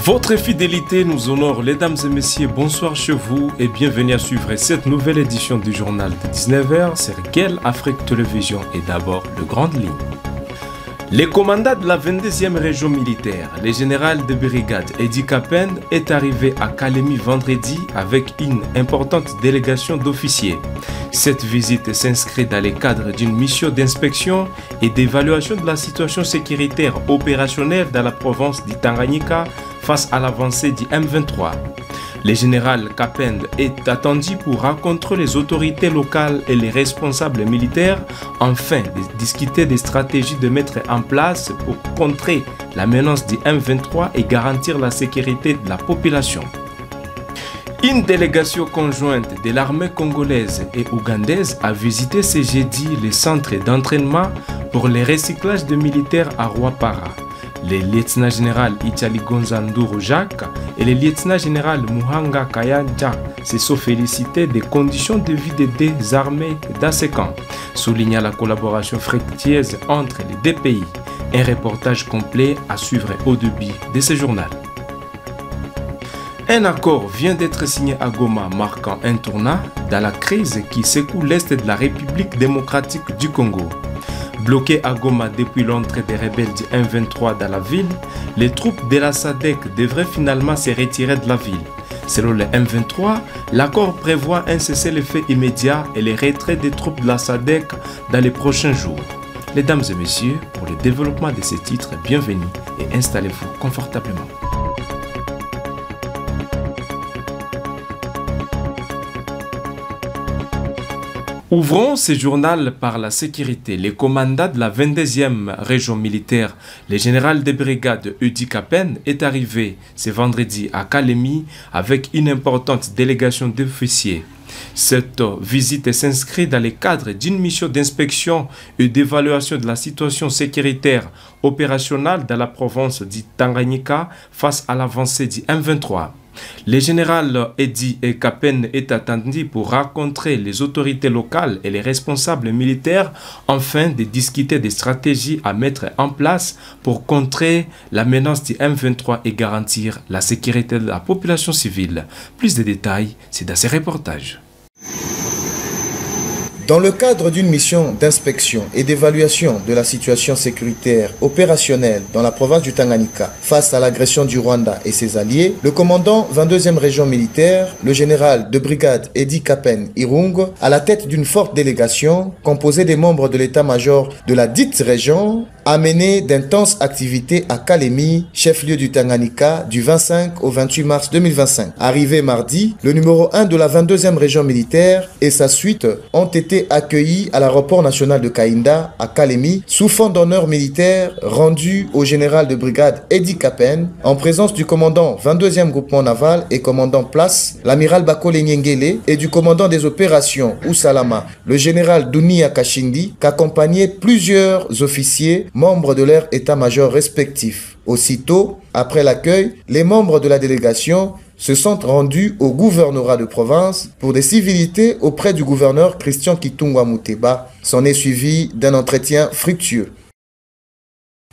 Votre fidélité nous honore, mesdames et messieurs. Bonsoir chez vous et bienvenue à suivre cette nouvelle édition du journal de 19h sur Gale Afrique Télévision et d'abord le Grande Ligne. Le commandant de la 22e région militaire, le général de brigade Edi Kapen, est arrivé à Kalemi vendredi avec une importante délégation d'officiers. Cette visite s'inscrit dans le cadre d'une mission d'inspection et d'évaluation de la situation sécuritaire opérationnelle dans la province du Tanganyika face à l'avancée du M23. Le général Kapen est attendu pour rencontrer les autorités locales et les responsables militaires afin de discuter des stratégies de mettre en place pour contrer la menace du M23 et garantir la sécurité de la population. Une délégation conjointe de l'armée congolaise et ougandaise a visité ce jeudi le centre d'entraînement pour le recyclage de militaires à Rwapara. Le lieutenant-général Ichali Gonzanduro Jacques et le lieutenant-général Muhanga Kayanja se sont félicités des conditions de vie des deux armées dans ce camp, soulignant la collaboration fructueuse entre les deux pays. Un reportage complet à suivre au début de ce journal. Un accord vient d'être signé à Goma marquant un tournant dans la crise qui secoue l'est de la République démocratique du Congo. Bloqués à Goma depuis l'entrée des rebelles du M23 dans la ville, les troupes de la SADC devraient finalement se retirer de la ville. Selon le M23, l'accord prévoit un cessez-le-feu immédiat et le retrait des troupes de la SADC dans les prochains jours. Mesdames et messieurs, pour le développement de ces titres, bienvenue et installez-vous confortablement. Ouvrons ce journal par la sécurité. Le commandant de la 22e région militaire, le général de brigade Edi Kapen, est arrivé ce vendredi à Kalemi avec une importante délégation d'officiers. Cette visite s'inscrit dans le cadre d'une mission d'inspection et d'évaluation de la situation sécuritaire opérationnelle dans la province du Tanganyika face à l'avancée du M23. Le général Edi Kapen est attendu pour rencontrer les autorités locales et les responsables militaires afin de discuter des stratégies à mettre en place pour contrer la menace du M23 et garantir la sécurité de la population civile. Plus de détails, c'est dans ce reportage. Dans le cadre d'une mission d'inspection et d'évaluation de la situation sécuritaire opérationnelle dans la province du Tanganyika face à l'agression du Rwanda et ses alliés, le commandant 22e région militaire, le général de brigade Edi Kapen Irung, à la tête d'une forte délégation composée des membres de l'état-major de la dite région, a mené d'intenses activités à Kalemi, chef-lieu du Tanganyika, du 25 au 28 mars 2025. Arrivé mardi, le numéro 1 de la 22e région militaire et sa suite ont été accueillis à l'aéroport national de Kainda, à Kalemi, sous fond d'honneur militaire rendu au général de brigade Edi Kapen, en présence du commandant 22e groupement naval et commandant place, l'amiral Bakole Nyengele, et du commandant des opérations Usalama, le général Dunia Kashindi, qu'accompagnaient plusieurs officiers membres de leur état-major respectif. Aussitôt, après l'accueil, les membres de la délégation se sont rendus au gouvernorat de province pour des civilités auprès du gouverneur Christian Kitungwa Muteba. S'en est suivi d'un entretien fructueux.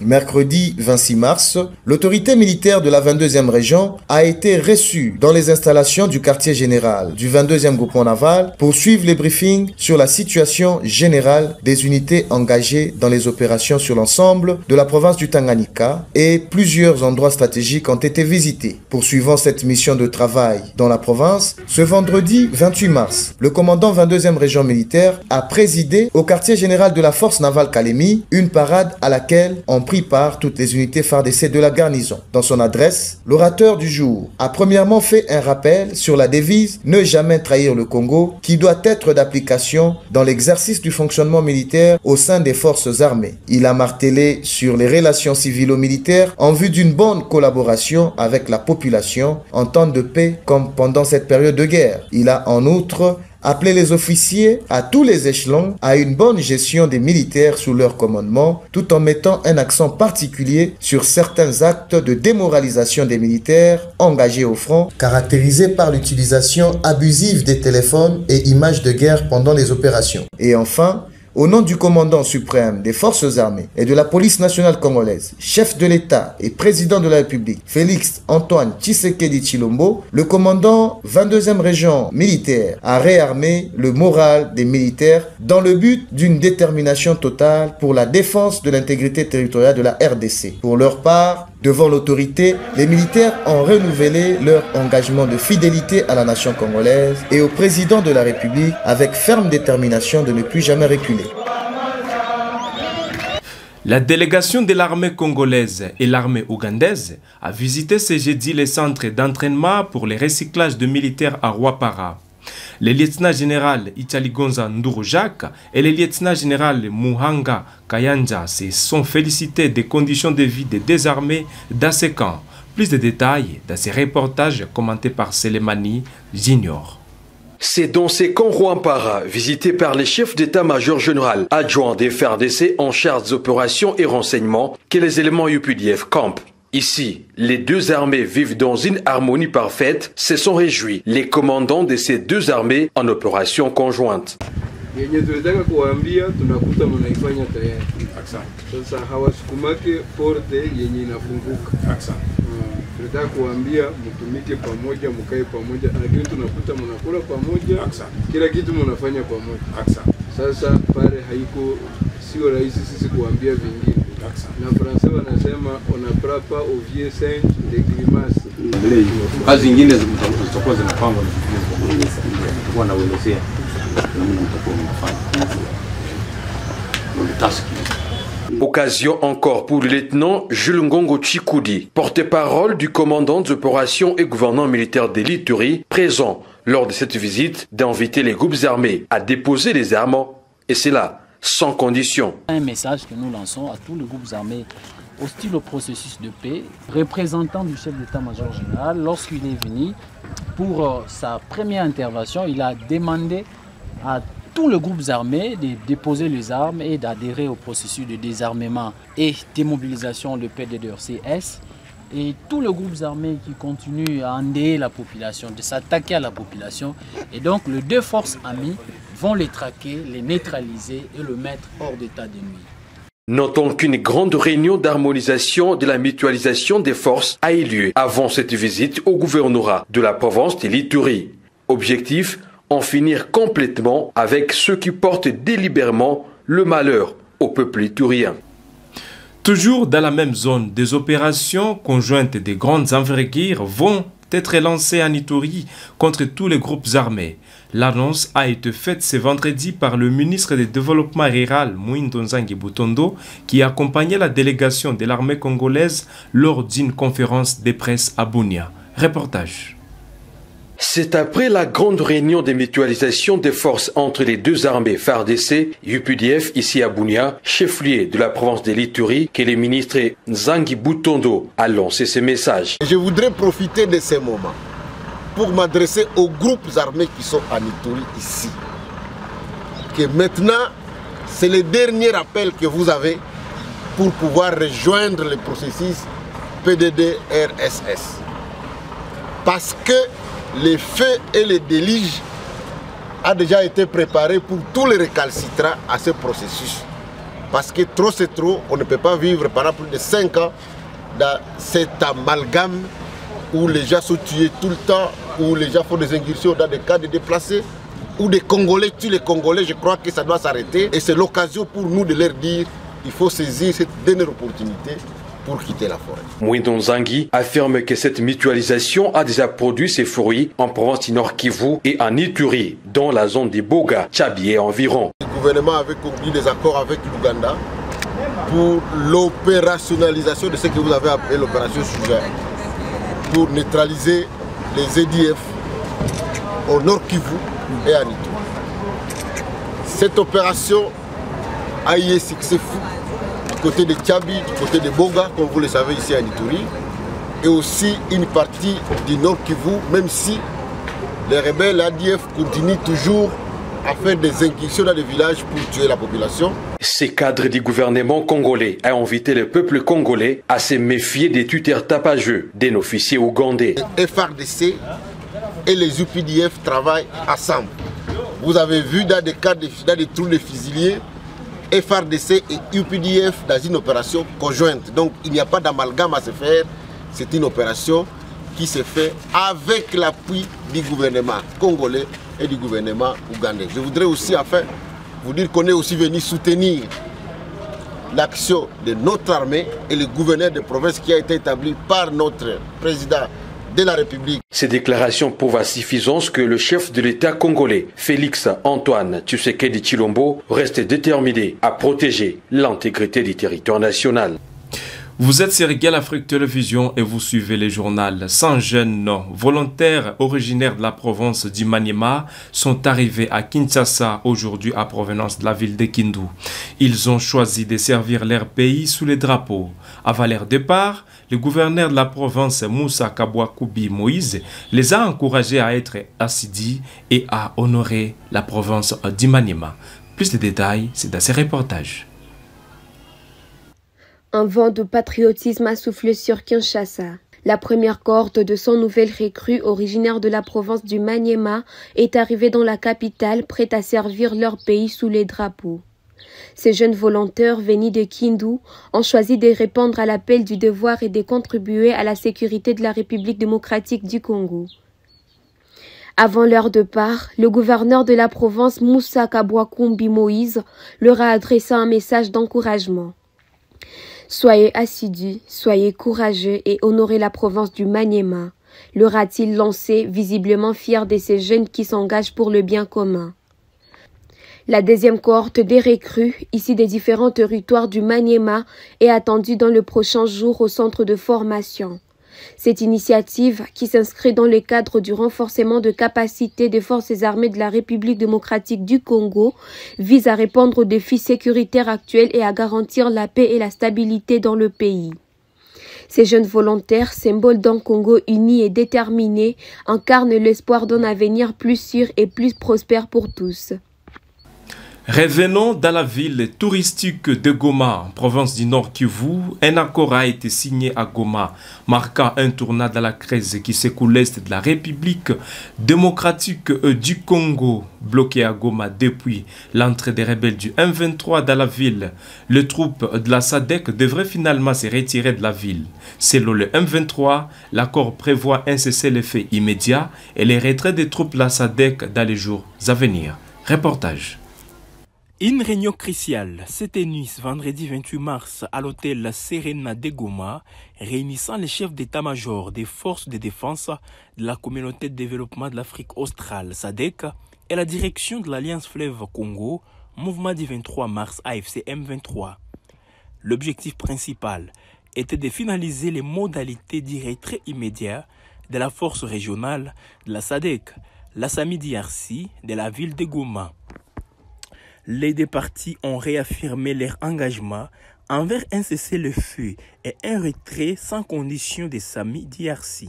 Mercredi 26 mars, l'autorité militaire de la 22e région a été reçue dans les installations du quartier général du 22e groupement naval pour suivre les briefings sur la situation générale des unités engagées dans les opérations sur l'ensemble de la province du Tanganyika et plusieurs endroits stratégiques ont été visités. Poursuivant cette mission de travail dans la province, ce vendredi 28 mars, le commandant 22e région militaire a présidé au quartier général de la force navale Kalemi une parade à laquelle on pris par toutes les unités FARDC de la garnison. Dans son adresse, l'orateur du jour a premièrement fait un rappel sur la devise « Ne jamais trahir le Congo » qui doit être d'application dans l'exercice du fonctionnement militaire au sein des forces armées. Il a martelé sur les relations civilo-militaires en vue d'une bonne collaboration avec la population en temps de paix comme pendant cette période de guerre. Il a en outre appeler les officiers à tous les échelons à une bonne gestion des militaires sous leur commandement, tout en mettant un accent particulier sur certains actes de démoralisation des militaires engagés au front, caractérisés par l'utilisation abusive des téléphones et images de guerre pendant les opérations. Et enfin, Au nom du commandant suprême des forces armées et de la police nationale congolaise, chef de l'État et président de la République, Félix Antoine Tshisekedi Tshilombo, le commandant 22e région militaire a réarmé le moral des militaires dans le but d'une détermination totale pour la défense de l'intégrité territoriale de la RDC. Pour leur part, devant l'autorité, les militaires ont renouvelé leur engagement de fidélité à la nation congolaise et au président de la République avec ferme détermination de ne plus jamais reculer. La délégation de l'armée congolaise et l'armée ougandaise a visité ce jeudi les centres d'entraînement pour le recyclage de militaires à Rwapara. Le lieutenant-général Italigonza Ndurujak et le lieutenant-général Muhanga Kayanja se sont félicités des conditions de vie des désarmés dans ces camps. Plus de détails dans ces reportages commentés par Selemani Junior. C'est dans ces camps Rwapara, visités par les chefs d'état-major général adjoints des FARDC en charge des opérations et renseignements, que les éléments UPDF campent. Ici, les deux armées vivent dans une harmonie parfaite, se sont réjouis les commandants de ces deux armées en opération conjointe. Tunataka kuambia mtumike pamoja, mkae pamoja, lakini tunakuta mnakula pamoja, kila kitu mnafanya pamoja. Sasa pale haiko sio rahisi sisi kuambia vingine. Na Fransa wanasema on a pas ovier saint de grimace. Kazi nyingine zitakuwa zinapangwa kwa na uelezea na mimi nitakuwa mnafanya. Occasion encore pour le lieutenant Jules Ngongo Tshikoudi, porte-parole du commandant des opérations et gouverneur militaire de l'Ituri, présent lors de cette visite, d'inviter les groupes armés à déposer les armes, et c'est là, sans condition. Un message que nous lançons à tous les groupes armés hostiles au processus de paix, représentant du chef d'état-major général, lorsqu'il est venu pour sa première intervention, il a demandé à tous les groupes armés de déposer les armes et d'adhérer au processus de désarmement et démobilisation de PDDRCS. Et tous les groupes armés qui continuent à endeuiller la population, de s'attaquer à la population. Et donc les deux forces amies vont les traquer, les neutraliser et le mettre hors d'état de nuire. Notons qu'une grande réunion d'harmonisation de la mutualisation des forces a eu lieu avant cette visite au gouvernorat de la province de l'Ituri. Objectif, en finir complètement avec ceux qui portent délibérément le malheur au peuple iturien. Toujours dans la même zone, des opérations conjointes de grandes envergures vont être lancées en Ituri contre tous les groupes armés. L'annonce a été faite ce vendredi par le ministre du Développement rural, Mwindo Nzangi Butondo, qui accompagnait la délégation de l'armée congolaise lors d'une conférence de presse à Bunia. Reportage. C'est après la grande réunion de mutualisation des forces entre les deux armées FARDC et UPDF ici à Bunia, chef-lieu de la province de l'Ituri, que le ministre Nzangi Butondo a lancé ce message. Je voudrais profiter de ce moment pour m'adresser aux groupes armés qui sont en Ituri ici. Que maintenant, c'est le dernier appel que vous avez pour pouvoir rejoindre le processus PDD-RSS. Parce que les feux et les déluges a déjà été préparé pour tous les récalcitrants à ce processus. Parce que trop c'est trop, on ne peut pas vivre pendant plus de 5 ans dans cet amalgame où les gens sont tués tout le temps, où les gens font des incursions dans des cas de déplacés, où des Congolais tuent les Congolais. Je crois que ça doit s'arrêter et c'est l'occasion pour nous de leur dire qu'il faut saisir cette dernière opportunité pour quitter la forêt. Mwindo Nzangi affirme que cette mutualisation a déjà produit ses fruits en province du Nord Kivu et en Ituri, dans la zone des Boga, Tchabi et environ. Le gouvernement avait conclu des accords avec l'Ouganda pour l'opérationnalisation de ce que vous avez appelé l'opération Suja, pour neutraliser les EDF au Nord Kivu et en Ituri. Cette opération a eu un succès fou du côté de Tchabi, du côté de Boga, comme vous le savez ici à Ituri, et aussi une partie du Nord Kivu, même si les rebelles ADF continuent toujours à faire des incursions dans les villages pour tuer la population. Ces cadres du gouvernement congolais ont invité le peuple congolais à se méfier des tuteurs tapageux d'un officier ougandais. Les FARDC et les UPDF travaillent ensemble. Vous avez vu dans des cas de trous de fusiliers FARDC et UPDF dans une opération conjointe. Donc il n'y a pas d'amalgame à se faire. C'est une opération qui se fait avec l'appui du gouvernement congolais et du gouvernement ougandais. Je voudrais aussi enfin vous dire qu'on est aussi venu soutenir l'action de notre armée et le gouverneur de province qui a été établi par notre président de la République. Ces déclarations prouvent à suffisance que le chef de l'État congolais, Félix Antoine Tshisekedi Tshilombo, reste déterminé à protéger l'intégrité du territoire national. Vous êtes sur Gale Afrique Télévision et vous suivez les journaux. 100 jeunes volontaires originaires de la province du Maniema sont arrivés à Kinshasa aujourd'hui à provenance de la ville de Kindu. Ils ont choisi de servir leur pays sous les drapeaux. Avant leur départ, le gouverneur de la province Moussa Kabouakoubi Moïse les a encouragés à être assidus et à honorer la province du Maniema. Plus de détails, c'est dans ces reportages. Un vent de patriotisme a soufflé sur Kinshasa. La première cohorte de 100 nouvelles recrues originaires de la province du Maniema est arrivée dans la capitale, prête à servir leur pays sous les drapeaux. Ces jeunes volontaires venus de Kindu ont choisi de répondre à l'appel du devoir et de contribuer à la sécurité de la République démocratique du Congo. Avant leur départ, le gouverneur de la province Moussa Kabouakoubi Moïse leur a adressé un message d'encouragement. Soyez assidus, soyez courageux et honorez la province du Maniema, leur a-t-il lancé, visiblement fier de ces jeunes qui s'engagent pour le bien commun. La deuxième cohorte des recrues, ici des différents territoires du Maniema, est attendue dans le prochain jour au centre de formation. Cette initiative, qui s'inscrit dans le cadre du renforcement de capacités des forces armées de la République démocratique du Congo, vise à répondre aux défis sécuritaires actuels et à garantir la paix et la stabilité dans le pays. Ces jeunes volontaires, symboles d'un Congo uni et déterminé, incarnent l'espoir d'un avenir plus sûr et plus prospère pour tous. Revenons dans la ville touristique de Goma, en province du Nord Kivu. Un accord a été signé à Goma, marquant un tournant dans la crise qui secoue l'est de la République démocratique du Congo, bloqué à Goma depuis l'entrée des rebelles du M23 dans la ville. Les troupes de la SADC devraient finalement se retirer de la ville. Selon le M23, l'accord prévoit un cessez-le-feu immédiat et les retraits des troupes de la SADC dans les jours à venir. Reportage. Une réunion cruciale s'est tenue ce vendredi 28 mars à l'hôtel Serena de Goma, réunissant les chefs d'état-major des forces de défense de la communauté de développement de l'Afrique australe SADC et la direction de l'Alliance Fleuve Congo, mouvement du 23 mars AFC M23. L'objectif principal était de finaliser les modalités du retrait immédiat de la force régionale de la SADC, la SAMI-DRC de la ville de Goma. Les deux parties ont réaffirmé leur engagement envers un cessez-le-feu et un retrait sans condition de SAMI-DRC.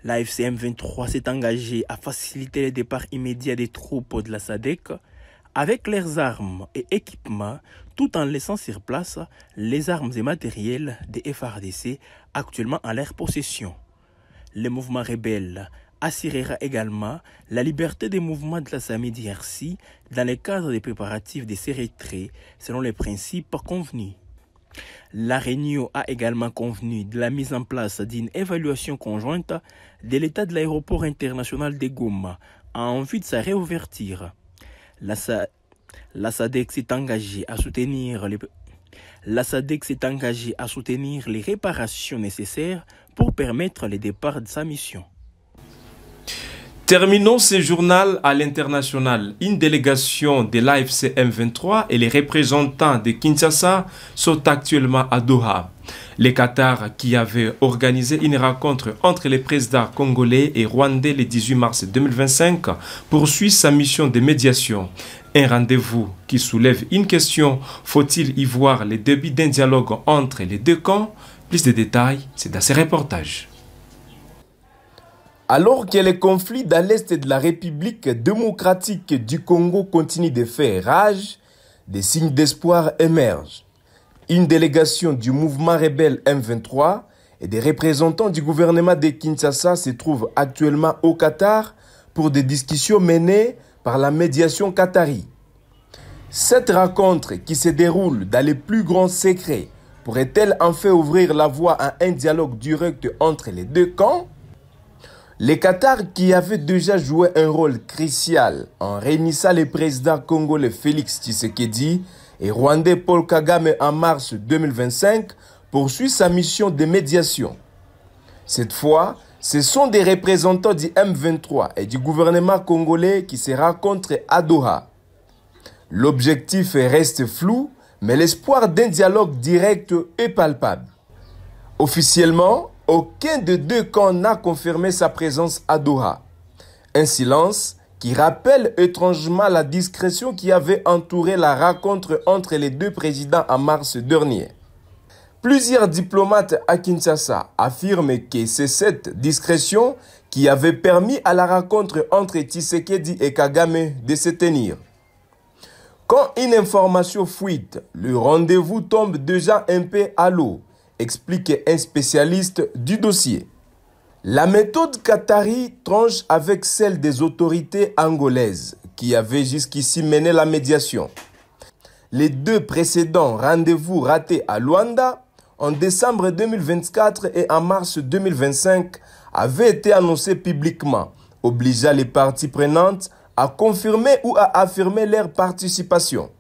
La FCM 23 s'est engagée à faciliter le départ immédiat des troupes de la SADC avec leurs armes et équipements, tout en laissant sur place les armes et matériels des FARDC actuellement en leur possession. Le mouvement rebelle assurera également la liberté des mouvements de la SAMI-DRC dans le cadre des préparatifs de ces retraits selon les principes convenus. La réunion a également convenu de la mise en place d'une évaluation conjointe de l'état de l'aéroport international de Goma en vue de sa réouverture. La SADC s'est engagée à soutenir les réparations nécessaires pour permettre le départ de sa mission. Terminons ce journal à l'international. Une délégation de l'AFC M23 et les représentants de Kinshasa sont actuellement à Doha. Le Qatar, qui avait organisé une rencontre entre les présidents congolais et rwandais le 18 mars 2025, poursuit sa mission de médiation. Un rendez-vous qui soulève une question: faut-il y voir le début d'un dialogue entre les deux camps? Plus de détails, c'est dans ce reportage. Alors que les conflits dans l'est de la République démocratique du Congo continuent de faire rage, des signes d'espoir émergent. Une délégation du mouvement rebelle M23 et des représentants du gouvernement de Kinshasa se trouvent actuellement au Qatar pour des discussions menées par la médiation qatari. Cette rencontre qui se déroule dans les plus grands secrets pourrait-elle enfin ouvrir la voie à un dialogue direct entre les deux camps? Le Qatar, qui avait déjà joué un rôle crucial en réunissant le président congolais Félix Tshisekedi et rwandais Paul Kagame en mars 2025, poursuit sa mission de médiation. Cette fois, ce sont des représentants du M23 et du gouvernement congolais qui se rencontrent à Doha. L'objectif reste flou, mais l'espoir d'un dialogue direct est palpable. Officiellement, aucun des deux camps n'a confirmé sa présence à Doha. Un silence qui rappelle étrangement la discrétion qui avait entouré la rencontre entre les deux présidents en mars dernier. Plusieurs diplomates à Kinshasa affirment que c'est cette discrétion qui avait permis à la rencontre entre Tshisekedi et Kagame de se tenir. Quand une information fuite, le rendez-vous tombe déjà un peu à l'eau, explique un spécialiste du dossier. La méthode qatari tranche avec celle des autorités angolaises qui avaient jusqu'ici mené la médiation. Les deux précédents rendez-vous ratés à Luanda en décembre 2024 et en mars 2025 avaient été annoncés publiquement, obligeant les parties prenantes à confirmer ou à affirmer leur participation.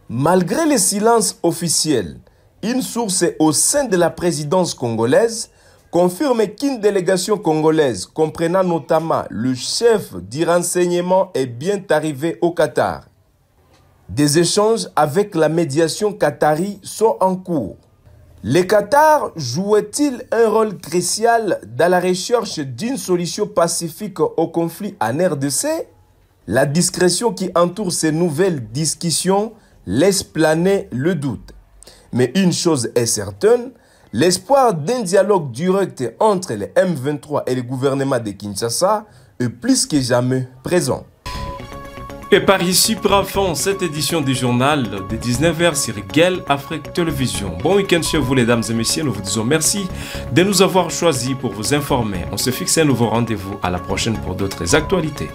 Malgré le silence officiel, une source au sein de la présidence congolaise confirme qu'une délégation congolaise, comprenant notamment le chef du renseignement, est bien arrivée au Qatar. Des échanges avec la médiation qatari sont en cours. Le Qatar jouait-il un rôle crucial dans la recherche d'une solution pacifique au conflit en RDC? La discrétion qui entoure ces nouvelles discussions laisse planer le doute. Mais une chose est certaine, l'espoir d'un dialogue direct entre les M23 et le gouvernement de Kinshasa est plus que jamais présent. Et par ici prend fin cette édition du journal de 19h sur GEL Afrique Télévision. Bon week-end chez vous, mesdames et messieurs. Nous vous disons merci de nous avoir choisis pour vous informer. On se fixe un nouveau rendez-vous à la prochaine pour d'autres actualités.